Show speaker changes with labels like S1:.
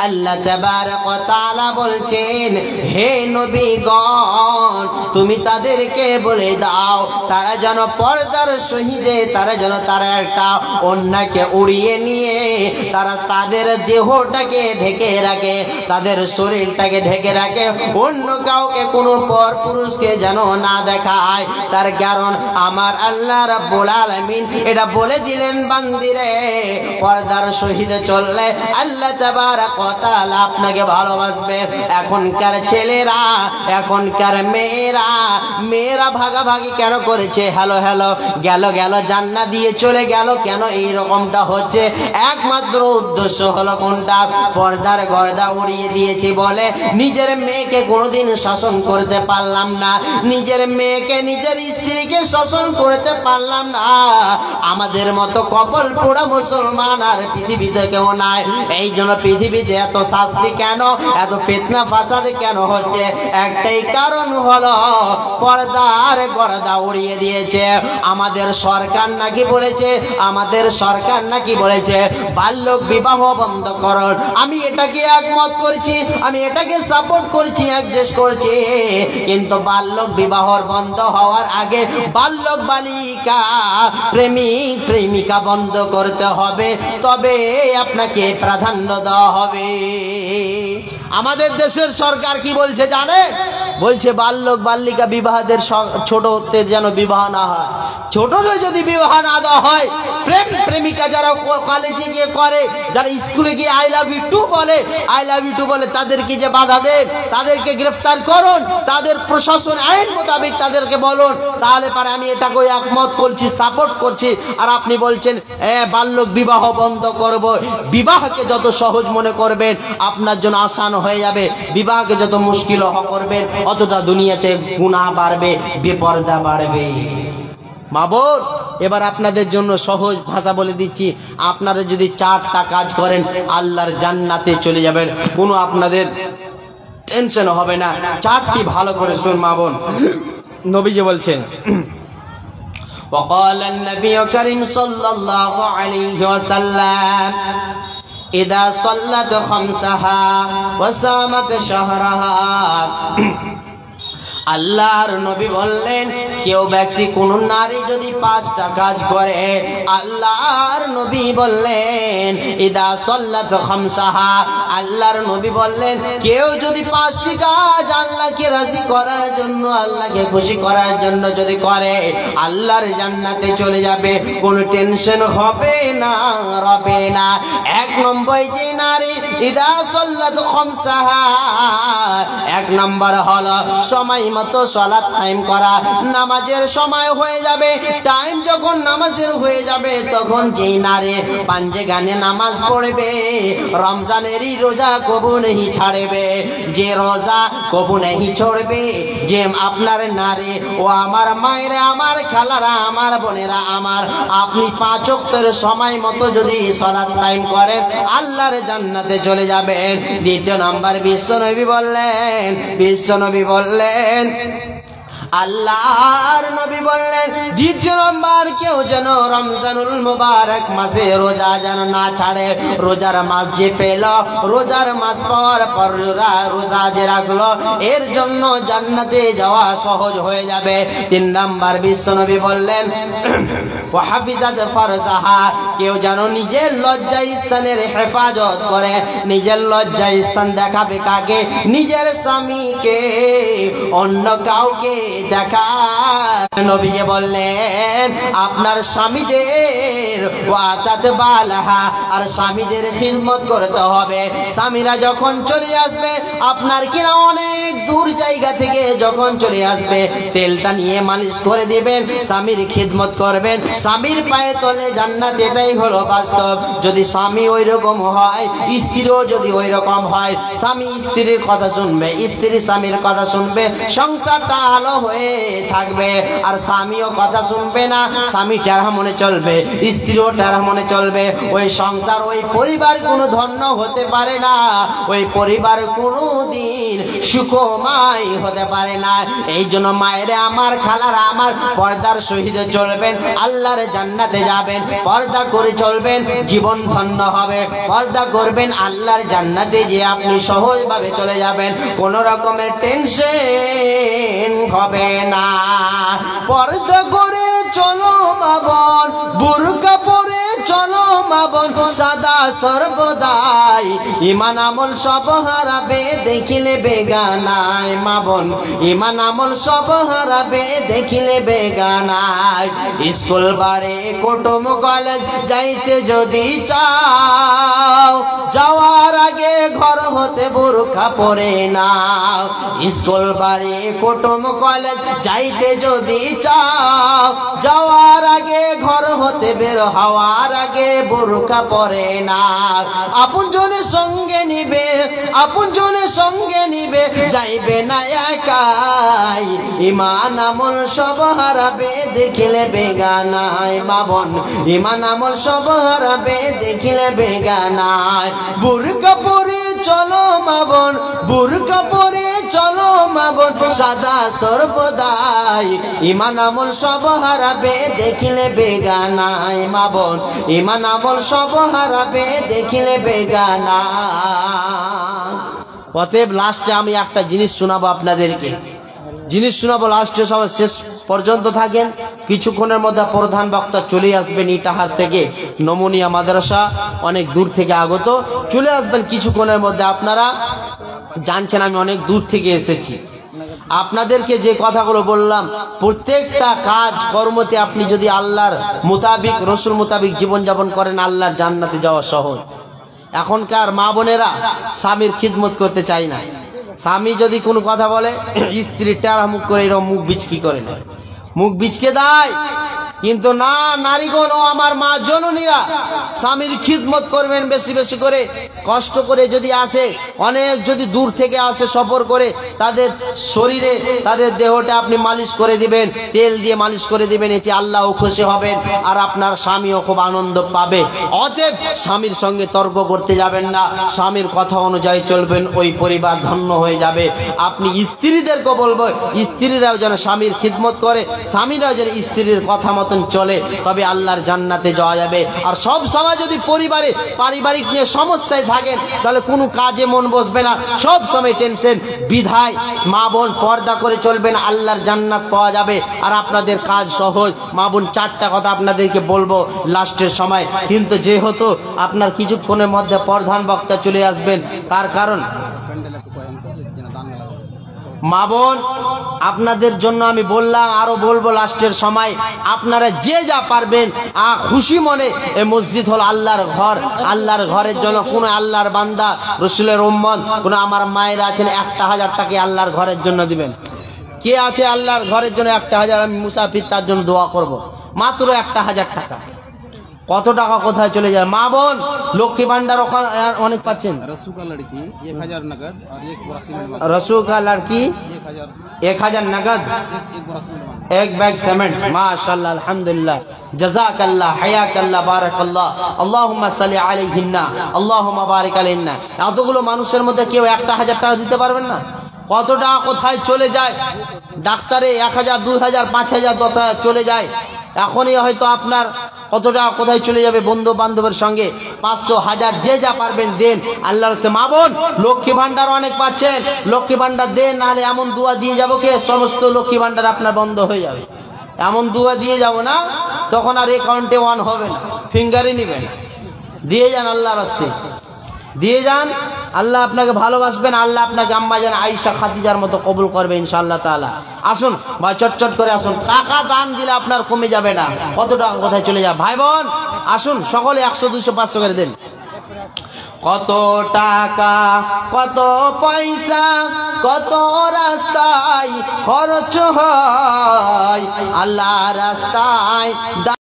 S1: আল্লাহ তাবারক ওয়া তাআলা বলছেন, হে নবীগণ, তুমি তাদেরকে বলে দাও তারা যেন পর্দার সহিতে তারা একটা অন্যকে উড়িয়ে নিয়ে তারা তাদের দেহটাকে ঢেকে রাখে, তাদের শরীরটাকে ঢেকে রাখে, অন্য কাউকে কোনো পর পুরুষকে যেন না দেখায়। তার কারণ আমার আল্লাহ রাব্বুল আলামিন এটা বলে দিলেন, বান্দিরে পর্দার সহিতে চললে আল্লাহ তাবারক ওয়া তাআলা আপনাকে ভালোবাসবে। এখনকার ছেলেরা, এখনকার মেয়েরা ভাগাভাগি কেন করেছে? হ্যালো গেল জান্নাত দিয়ে চলে গেল কেন? এই রকমটা হচ্ছে একমাত্র উদ্দেশ্য হলো কোনটা? পর্দার গর্দা উড়িয়ে দিয়েছি বলে নিজের মেয়েকে কোনোদিন শাসন করতে পারলাম না, নিজের মেয়েকে নিজের স্ত্রীকে শাসন করতে পারলাম না। আমাদের মতো কপাল পোড়া মুসলমান আর পৃথিবীতে কেউ নাই। এই জন্য পৃথিবীতে এত শাস্তি কেন, এত ফিতনা ফাসাদ কেন হচ্ছে? একটাই কারণ হলো পর্দার গর্দা উড়িয়ে দিয়েছে। আমাদের সরকার নাকি বলেছে বাল্যক বিবাহ বন্ধ করুন। আমি এটাকে একমত করছি, আমি এটাকে সাপোর্ট করছি, অ্যাডজাস্ট করছি, কিন্তু বাল্যক বিবাহ বন্ধ হওয়ার আগে বাল্যক বালিকা প্রেমিকা বন্ধ করতে হবে, তবে আপনাকে প্রাধান্য দেওয়া হবে। আমাদের দেশের সরকার কি বলছে জানেন? বলছে বাল্যক বালিকা বিবাহদের ছোটতে যেন বিবাহ না হয়, ছোটতে যদি বিবাহ না দেওয়া হয়, প্রেমিকা যারা কলেজে গিয়ে করে, যারা স্কুলে গিয়ে আই লাভ ইউ টু বলে তাদেরকে যে বাধা দেন, তাদেরকে গ্রেফতার করুন, তাদের প্রশাসন আইন মোতাবেক তাদেরকে বলুন, তাহলে পারে আমি এটাকে একমত করছি, সাপোর্ট করছি। আর আপনি বলছেন বাল্যক বিবাহ বন্ধ করব। বিবাহকে যত সহজ মনে করবেন আপনার জন্য আসান হয়ে যাবে, বিবাহকে যত মুশকিল করবেন অতটা দুনিয়াতে গুনাহ বাড়বে, বেপরদা বাড়বে। মা বোন, এবার আপনাদের জন্য সহজ ভাষা বলে দিচ্ছি, আপনারা যদি 4টা কাজ করেন আল্লাহর জান্নাতে চলে যাবেন, কোনো আপনাদের টেনশন হবে না। 4টি ভালো করে শুন মা বোন। নবীজি বলছেন, وقال النبي الكريم صلى الله عليه وسلم إذا صلت خمسها وصامت شهرها। আল্লাহর নবী বললেন, কেউ ব্যক্তি কোন নারী যদি 5টা কাজ করে, আল্লাহর নবী বললেন ইদা সাল্লাত খামসাহা, আল্লাহর নবী বললেন কেউ যদি 5টি কাজ আল্লাহকে রাজি করার জন্য, আল্লাহকে খুশি করার জন্য যদি করে, আল্লাহর জান্নাতে চলে যাবে, কোনো টেনশন হবে না, রবে না। 1 নম্বর যে নারী ইদা সাল্লাত খামসাহা, 1 নম্বর হলো সময় মতো সালাত কায়েম করা। নামাজের সময় হয়ে যাবে, টাইম যখন নামাজের হয়ে যাবে, তখন যেই নারী পাঞ্জে গানে নামাজ পড়বে, রমজানেরই রোজা কবু নেই ছাড়বে, যে রোজা কবু নেই ছড়বে, যে আপনার নারী ও আমার মায়েরা, আমার খালারা, আমার বোনেরা, আপনি 5 ওয়াক্তের সময় মতো যদি সালাত কায়েম করেন, আল্লাহর জান্নাতে চলে যাবেন। 2 নম্বর বিশ্বনবী বললেন আল্লাহর নবী বললেন, 2 নম্বর কেউ যেন রমজানুল মুবারক মাসে রোজা যেন না ছাড়ে। রোজার মাস যে পেল, রোজার মাস পাওয়ার পর রোজা যে রাখলো, এর জন্য জান্নাতে যাওয়া সহজ হয়ে যাবে। 3 নম্বর বিশ্বনবী বললেন ওয়া হাফিজাত ফারজাহা, কেউ যেন নিজের লজ্জা স্থানের হেফাজত করে। নিজের লজ্জা স্থান দেখাবে কাকে? নিজের স্বামীকে, অন্য কাউকে দেখা। নবী বললেন আপনার স্বামীদের ওয়াতাত বালাহা, আর স্বামীদের খিদমত করতে হবে। স্বামীরা যখন চলে আসবে, আপনার কিনা অনেক দূর জায়গা থেকে যখন চলে আসবে, তেলটা নিয়ে মালিশ করে দিবেন, স্বামীর খিদমত করবেন, স্বামীর পায়ে তলে জান্নাত। এটাই হলো বাস্তব। যদি স্বামী ওই রকম হয়, স্ত্রীও যদি ওই রকম হয়, স্বামী স্ত্রীর কথা শুনবে, স্ত্রী স্বামীর কথা শুনবে, সংসারটা আলো হয়ে থাকবে। আর স্বামীও কথা শুনবে না, স্বামী টেরা মনে চলবে, স্ত্রীও টেরা মনে চলবে, ওই সংসার, ওই পরিবার কোনো ধন্য হতে পারে না, ওই পরিবার কোনো দিন সুখময় হতে পারে না। এই জন্য মায়েরা আমার, খালারা আমার, পর্দার সহিত চলবেন। আল্লাহ আল্লাহর জান্নাতে যাবেন, পর্দা করে চলবেন, জীবন ধন্য হবে। পর্দা করবেন, আল্লাহর জান্নাতে যে আপনি সহজভাবে চলে যাবেন, কোন রকমের টেনশন হবে না। পর্দা করে চলো মা বোন, বুরকা পরে চলো মা বোন, সাদা সর্বদাই ইমান আমল সব হারাবে দেখিলে বেগানায়। মা বোন ইমান আমল সব হারাবে দেখিলে বেগানায়। স্কুল বাড়ি কুটুম কলেজ যাইতে যদি চাও, যাওয়ার আগে ঘর হতে বুরকা পরে নাও। স্কুল বাড়ি কুটুম কলেজ যাইতে যদি চাও, যাওয়ার আগে ঘর হতে বের হওয়ার আগে বুরকা পরে নাও। আপন জনের সঙ্গে নিবে, আপন জনের সঙ্গে নিবে, যাইবে না একাই। ইমান আমল সব হারাবে দেখিলে বেগানায়। মা বোন ইমান আমল সব হারাবে দেখিলে বেগানায়। বুরকা পরে চলো মা বোন, বুরকা পরে চলো মা বোন, সাদা সর্বদাই ইমান আমল সব হারাবে দেখিলে বেগানায়। মা বোন ইমান আমল সব হারাবে দেখিলে বেগানায়। অতএব লাস্টে আমি একটা জিনিস শোনাবো আপনাদেরকে, জিনিস শোনাবো লাস্টে, সবাই শেষ পর্যন্ত থাকেন। কিছুক্ষণের মধ্যে প্রধান বক্তা চলে আসবেন ইটাহার থেকে, নমুনিয়া মাদ্রাসা অনেক দূর থেকে আগত, চলে আসবেন কিছুক্ষণের মধ্যে। আপনারা জানছেন আমি অনেক দূর থেকে এসেছি। আপনাদেরকে যে কথাগুলো বললাম, প্রত্যেকটা কাজ কর্মতে আপনি যদি আল্লাহর মোতাবিক, রসুল মোতাবিক জীবনযাপন করেন, আল্লাহর জান্নাতে যাওয়া সহজ। এখনকার মা বোনেরা স্বামীর খিদমত করতে চায় না। স্বামী যদি কোনো কথা বলে, স্ত্রী টেরা মুখ করে এরকম মুখ বিচকি করে নেয়, মুখ বিচকে দেয়। কিন্তু না, নারীগণ ও আমার মা জননীরা, স্বামীর খিদমত করবেন বেশি বেশি করে, কষ্ট করে যদি আসে, অনেক যদি দূর থেকে আসে সফর করে, তাদের শরীরে তাদের দেহটা আপনি মালিশ করে দিবেন, তেল দিয়ে মালিশ করে দিবেন, এটি আল্লাহও খুশি হবেন আর আপনার স্বামীও খুব আনন্দ পাবে। অতএব স্বামীর সঙ্গে তর্ক করতে যাবেন না, স্বামীর কথা অনুযায়ী চলবেন, ওই পরিবার ধন্য হয়ে যাবে। আপনি স্ত্রীদেরকে বলবো, স্ত্রীরাও যেন স্বামীর খিদমত করে, স্বামীরাও যেন স্ত্রীর কথা মতন চলে, তবে আল্লাহর জান্নাতে যাওয়া যাবে। আর সব সময় যদি পরিবারে পারিবারিক নিয়ে সমস্যায় থাকেন, তাহলে কোনো কাজে মন বসবে না, সব সময় টেনশন। বিধায় মা বোন পর্দা করে চলবেন, আল্লাহর জান্নাত পাওয়া যাবে আর আপনাদের কাজ সহজ। মা বোন চারটা কথা আপনাদেরকে বলবো লাস্টের সময়, কিন্তু যেহেতু আপনার কিছুক্ষণের মধ্যে প্রধান বক্তা চলে আসবেন, তার কারণ মা বোন আপনাদের জন্য আমি বললাম, আরো বলবো লাস্টের সময়, আপনারা যে যা পারবেন খুশি মনে, এই মসজিদ হল আল্লাহর ঘর, আল্লাহর ঘরের জন্য কোন আল্লাহর বান্দা, রসুলের উম্মত, কোন আমার মায়েরা আছেন 1000 টাকা আল্লাহর ঘরের জন্য দিবেন? কে আছে আল্লাহর ঘরের জন্য 1000? আমি মুসাফির, তার জন্য দোয়া করব, মাত্র 1000 টাকা। কত টাকা কোথায় চলে যায়? মা বোন লক্ষ্মী ভান্ডার ওখানে অনেক পাচ্ছেন।
S2: रसू का लड़की 1000 नगद और एक बोरा सीमेंट।
S1: रसू का लड़की 1000 नगद, एक बैग सीमेंट। माशाल्लाह, अल्हम्दुलिल्लाह, जज़ाकल्लाह, हयाकल्लाह, बाराकल्लाह, अल्लाहुम्मा सल्ली अलैहिन्ना, अल्लाहुम्मा बारिक अलैहिन्ना। এতগুলো মানুষের মধ্যে কেউ 1000 টাকা দিতে পারবেন না? কত টাকা কোথায় চলে যায়? ডাক্তারে 1000, 2000, 5000, 10000 চলে যায়। এখনই হয়তো আপনার কত টাকা কোথায় চলে যাবে? বন্ধু বান্ধবের সঙ্গে 500, 1000 যে যা পারবেন দেন আল্লাহর রাস্তায়। মা বোন লক্ষ্মী ভান্ডার অনেক পাচ্ছেন, লক্ষ্মী ভান্ডার দেন, নাহলে এমন দুয়া দিয়ে যাবো কে সমস্ত লক্ষ্মী ভান্ডার আপনার বন্ধ হয়ে যাবে। এমন দুয়া দিয়ে যাব না, তখন আর অ্যাকাউন্টে ওয়ান হবে না, ফিঙ্গারই নিবে না। দিয়ে যান আল্লাহর রাস্তায়, দিয়ে যান, আল্লাহ আপনাকে ভালোবাসবেন, আল্লাহ আপনাকে আম্মা জান আয়েশা খাদিজার মতো কবুল করবে ইনশাআল্লাহ তাআলা। আসুন ভাই, চটচট করে আসুন, টাকা দান দিলে আপনার কমে যাবে না। কত টাকা কোথায় চলে যাবে? ভাই বোন আসুন, সকলে 100, 200, 500 করে দেন। কত টাকা, কত পয়সা, কত রাস্তায় খরচ হয় আল্লাহ রাস্তায়।